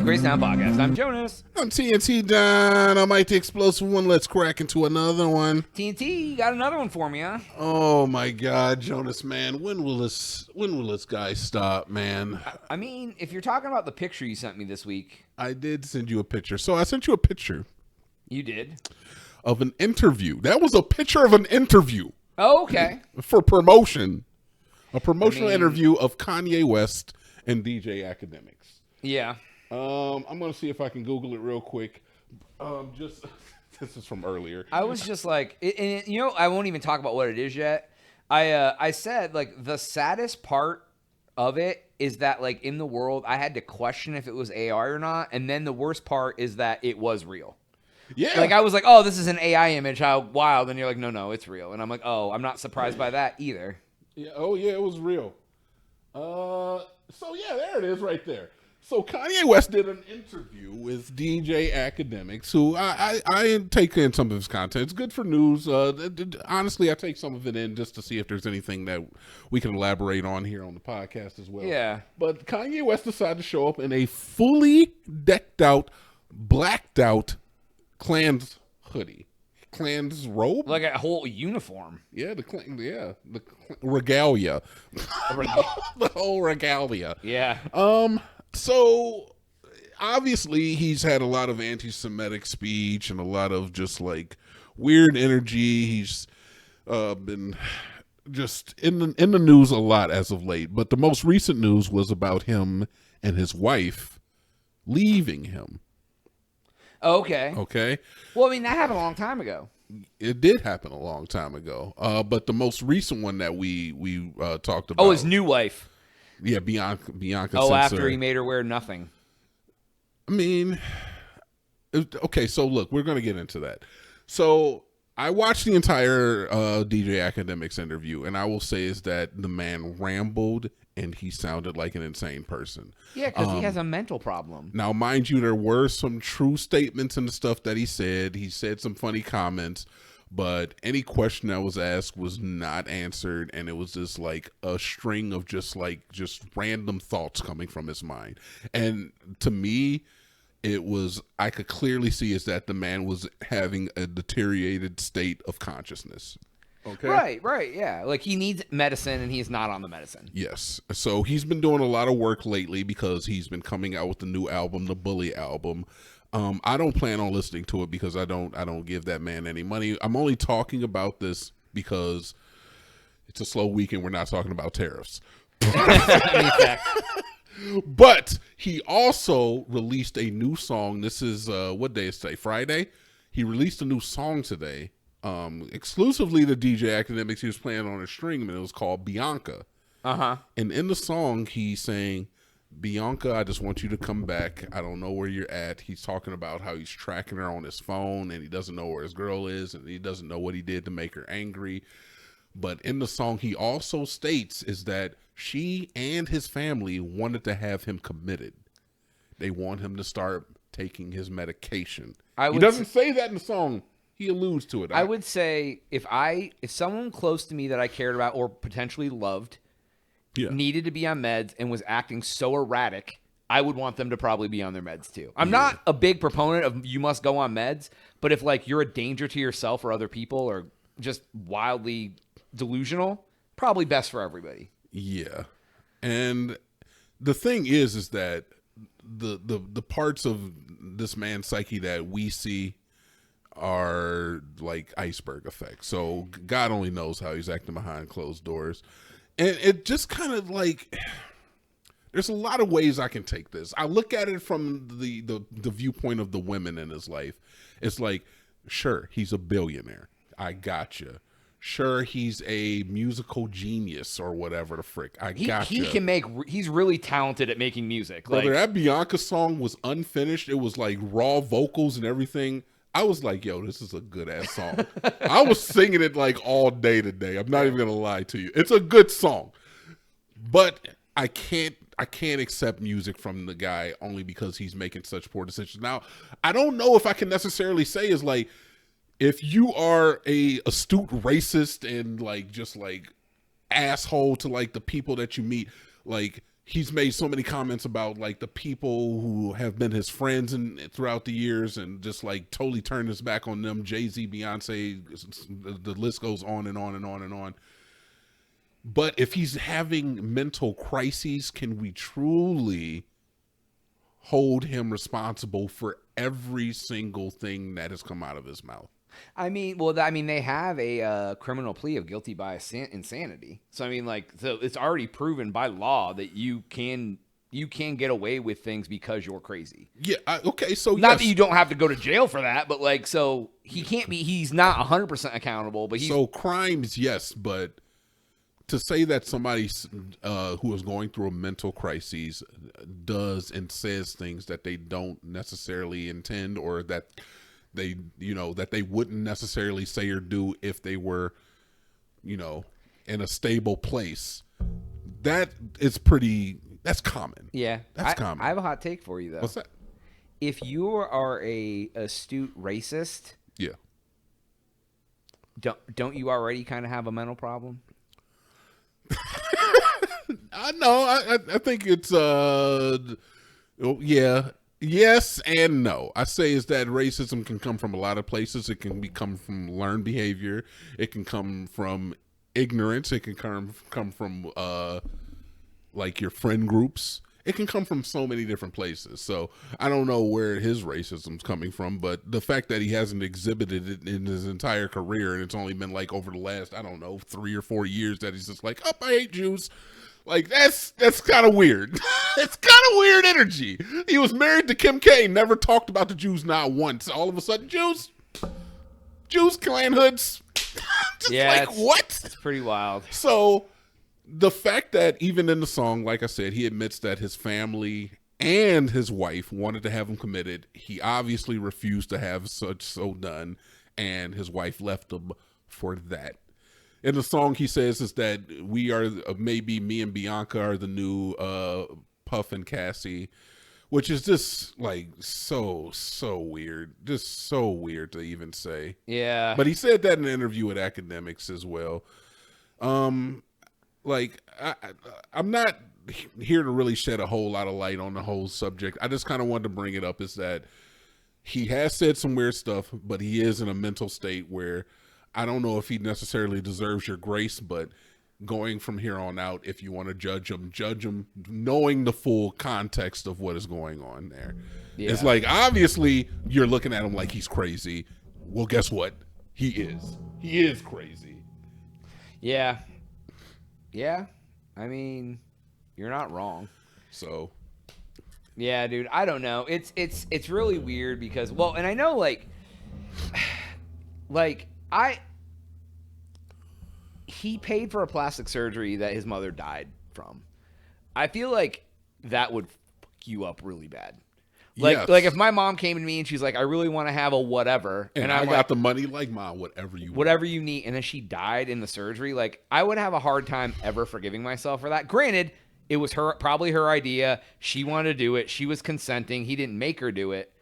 Crazy Town Podcast. I'm Jonas. I'm TNT Dynamite, the explosive one. Let's crack into another one. TNT, you got another one for me, huh? Oh my God, Jonas, man, when will this guy stop, man? I mean, if you're talking about the picture you sent me this week. I did send you a picture. So I sent you a picture. You did? Of an interview. That was a picture of an interview. Oh, okay. For promotion. A promotional interview of Kanye West and DJ Academics. Yeah. I'm gonna see if I can Google it real quick. This is from earlier. I was just like, I won't even talk about what it is yet. I said like the saddest part of it is that like in the world I had to question if it was AI or not, and then the worst part is that it was real. Yeah. Like I was like, oh, this is an AI image. How wild! And you're like, no, it's real. And I'm like, oh, I'm not surprised by that either. Yeah. Oh yeah, it was real. So yeah, there it is right there. So Kanye West did an interview with DJ Academics, who I take in some of his content. It's good for news. Honestly, I take some of it in just to see if there's anything that we can elaborate on here on the podcast as well. Yeah. But Kanye West decided to show up in a fully decked out, blacked out Klan's hoodie. Klan's robe? Like a whole uniform. Yeah, the regalia. The whole regalia. Yeah. So obviously he's had a lot of anti-Semitic speech and a lot of just like weird energy. He's been just in the news a lot as of late. But the most recent news was about him and his wife leaving him. Okay. Okay. Well, I mean, that happened a long time ago. It did happen a long time ago. But the most recent one that we talked about. Oh, his new wife. Yeah, Bianca. Oh, after he made her wear nothing. I mean, okay, so look, we're going to get into that. So I watched the entire DJ Academics interview, and I will say is that the man rambled and he sounded like an insane person. Yeah, because he has a mental problem. Now, mind you, there were some true statements in the stuff that he said. He said some funny comments, but any question that was asked was not answered, and it was just like a string of just random thoughts coming from his mind. And to me, I could clearly see is that the man was having a deteriorated state of consciousness. Okay. Right, yeah. Like he needs medicine and he's not on the medicine. Yes. So he's been doing a lot of work lately because he's been coming out with the new album, the Bully album. I don't plan on listening to it because I don't give that man any money. I'm only talking about this because it's a slow week and we're not talking about tariffs. But he also released a new song. This is what day is today? Friday. He released a new song today. Exclusively to DJ Academics. He was playing on a string, and it was called Bianca. And in the song, he's saying, Bianca, I just want you to come back. I don't know where you're at. He's talking about how he's tracking her on his phone, and he doesn't know where his girl is, and he doesn't know what he did to make her angry. But in the song, he also states is that she and his family wanted to have him committed. They want him to start taking his medication. He doesn't say that in the song. He alludes to it. I would say if someone close to me that I cared about or potentially loved needed to be on meds and was acting so erratic, I would want them to probably be on their meds too. I'm not a big proponent of you must go on meds, but if like you're a danger to yourself or other people or just wildly delusional, probably best for everybody. Yeah. And the thing is that the parts of this man's psyche that we see are like iceberg effect. So God only knows how he's acting behind closed doors. And it just kind of like, there's a lot of ways I can take this. I look at it from the viewpoint of the women in his life. It's like, sure, he's a billionaire. I gotcha. Sure, he's a musical genius or whatever the frick. I gotcha. He's really talented at making music. Brother, that Bianca song was unfinished. It was like raw vocals and everything. I was like, yo, this is a good ass song. I was singing it like all day today. I'm not even gonna lie to you. It's a good song, but I can't accept music from the guy only because he's making such poor decisions. Now, I don't know if I can necessarily say is like, if you are a astute racist and like just like asshole to like the people that you meet, like he's made so many comments about like the people who have been his friends and throughout the years, and just like totally turned his back on them. Jay-Z, Beyonce, the list goes on and on and on and on. But if he's having mental crises, can we truly hold him responsible for every single thing that has come out of his mouth? I mean, they have a criminal plea of guilty by insanity. So I mean, like, so it's already proven by law that you can get away with things because you're crazy. Yeah. Okay. So not that you don't have to go to jail for that, but like, so he's not 100% accountable. But so crimes, yes, but to say that somebody who is going through a mental crisis does and says things that they don't necessarily intend, or that they wouldn't necessarily say or do if they were, in a stable place, that's common. Yeah. That's common. I have a hot take for you, though. What's that? If you are a astute racist, yeah, don't you already kind of have a mental problem? I know. I think it's yeah. Yes and no. I say is that racism can come from a lot of places. It can come from learned behavior. It can come from ignorance. It can come from like your friend groups. It can come from so many different places. So I don't know where his racism's coming from, but the fact that he hasn't exhibited it in his entire career, and it's only been like over the last, 3 or 4 years that he's just like, oh, I hate Jews. Like, that's kind of weird. It's kind of weird energy. He was married to Kim K, never talked about the Jews not once. All of a sudden, Jews, clan hoods. Just like, what? It's pretty wild. So the fact that even in the song, like I said, he admits that his family and his wife wanted to have him committed. He obviously refused to have so done, and his wife left him for that. In the song, he says is that we are, maybe me and Bianca are the new Puff and Cassie, which is just like so weird. Just so weird to even say. Yeah. But he said that in an interview with Academics as well. Like, I'm not here to really shed a whole lot of light on the whole subject. I just kind of wanted to bring it up, is that he has said some weird stuff, but he is in a mental state where I don't know if he necessarily deserves your grace, but going from here on out, if you want to judge him knowing the full context of what is going on there. Yeah. It's like, obviously you're looking at him like he's crazy. Well, guess what? He is crazy. Yeah. Yeah. I mean, you're not wrong. So yeah, dude, I don't know. It's really weird because, well, and I know he paid for a plastic surgery that his mother died from. I feel like that would fuck you up really bad. Like if my mom came to me and she's like, I really want to have a whatever, and I got the money, like, Mom, whatever you need, and then she died in the surgery, like, I would have a hard time ever forgiving myself for that. Granted, it was probably her idea. She wanted to do it. She was consenting. He didn't make her do it.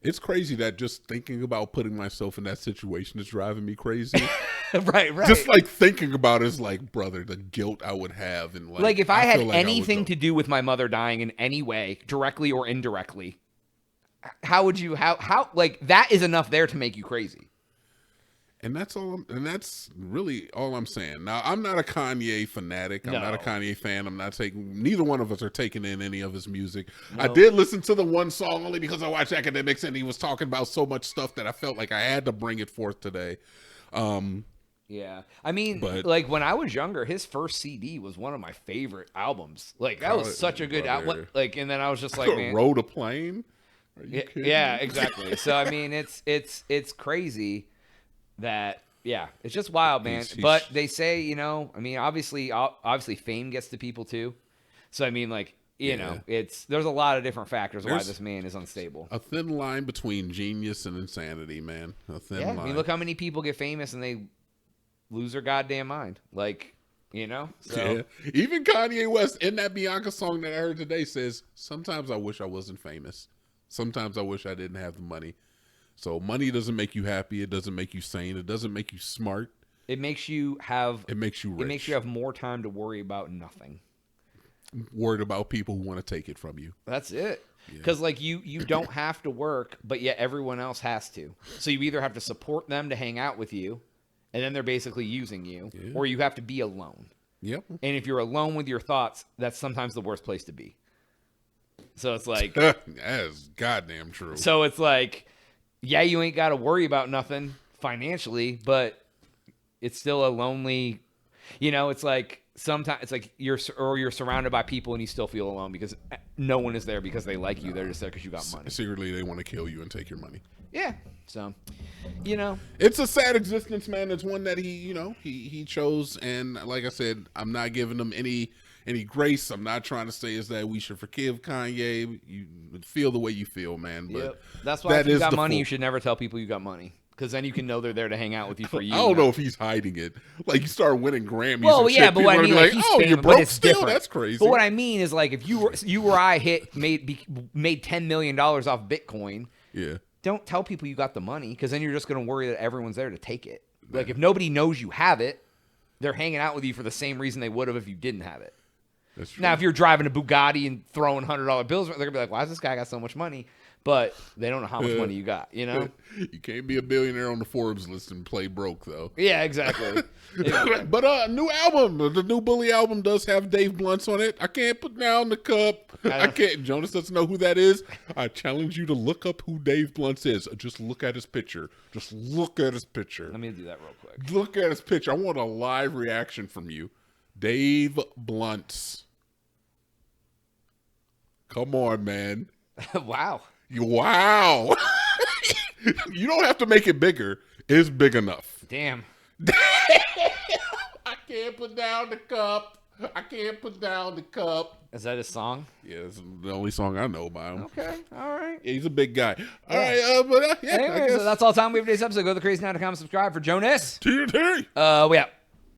It's crazy that just thinking about putting myself in that situation is driving me crazy. Right. Just like thinking about it is like, brother, the guilt I would have. And like if I had anything to do with my mother dying in any way, directly or indirectly, how would you, how like, that is enough there to make you crazy. And that's that's really all I'm saying. Now, I'm not a Kanye fanatic. I'm not a Kanye fan. Neither one of us are taking in any of his music. No. I did listen to the one song only because I watched Academics and he was talking about so much stuff that I felt like I had to bring it forth today. Yeah. I mean, like when I was younger, his first CD was one of my favorite albums. Like that was such a good album. Like, and then I was just like, man, Rode a Plane? Are you kidding? Yeah, exactly. So, I mean, it's crazy. That, yeah, it's just wild, man. But they say, I mean, obviously fame gets to people too. So I mean, like, you know, there's a lot of different factors why this man is unstable. A thin line between genius and insanity, man. A thin line. I mean, look how many people get famous and they lose their goddamn mind. Like, So. Yeah. Even Kanye West in that Bianca song that I heard today says, sometimes I wish I wasn't famous. Sometimes I wish I didn't have the money. So money doesn't make you happy. It doesn't make you sane. It doesn't make you smart. It makes you have. It makes you rich. It makes you have more time to worry about nothing. worried about people who want to take it from you. That's it. Because like you don't have to work, but yet everyone else has to. So you either have to support them to hang out with you, and then they're basically using you, or you have to be alone. Yep. And if you're alone with your thoughts, that's sometimes the worst place to be. So it's like that's goddamn true. So it's like, yeah, you ain't got to worry about nothing financially, but it's still a lonely. It's like sometimes it's like you're surrounded by people and you still feel alone because no one is there because they like you. They're just there because you got money. Secretly, they want to kill you and take your money. Yeah. So, it's a sad existence, man. It's one that he chose, and like I said, I'm not giving him any grace. I'm not trying to say is that we should forgive Kanye. You feel the way you feel, man. But that's why if you got money, you should never tell people you got money. Because then you can know they're there to hang out with you for years. I don't know if he's hiding it. Like, you start winning Grammys. Well, and yeah, shit, but what I mean, like, you're broke still? That's crazy. But what I mean is, like, if you or I made $10 million off Bitcoin, don't tell people you got the money, because then you're just going to worry that everyone's there to take it. Like, if nobody knows you have it, they're hanging out with you for the same reason they would have if you didn't have it. That's true. Now, if you're driving a Bugatti and throwing $100 bills, they're going to be like, why does this guy got so much money? But they don't know how much money you got, You can't be a billionaire on the Forbes list and play broke, though. Yeah, exactly. But new album. The new Bully album does have Dave Blunt's on it. I can't put down the cup. I can't. Jonas doesn't know who that is. I challenge you to look up who Dave Blunt's is. Just look at his picture. Just look at his picture. Let me do that real quick. Look at his picture. I want a live reaction from you. Dave Blunt's. Come on, man. Wow. Wow. You don't have to make it bigger. It's big enough. Damn. I can't put down the cup. I can't put down the cup. Is that his song? Yeah, it's the only song I know by him. Okay, all right. Yeah, he's a big guy. All right, Anyway, so that's all the time we have for today's episode. Go to thekrazynow.com, subscribe for Jonas. TNT. We out.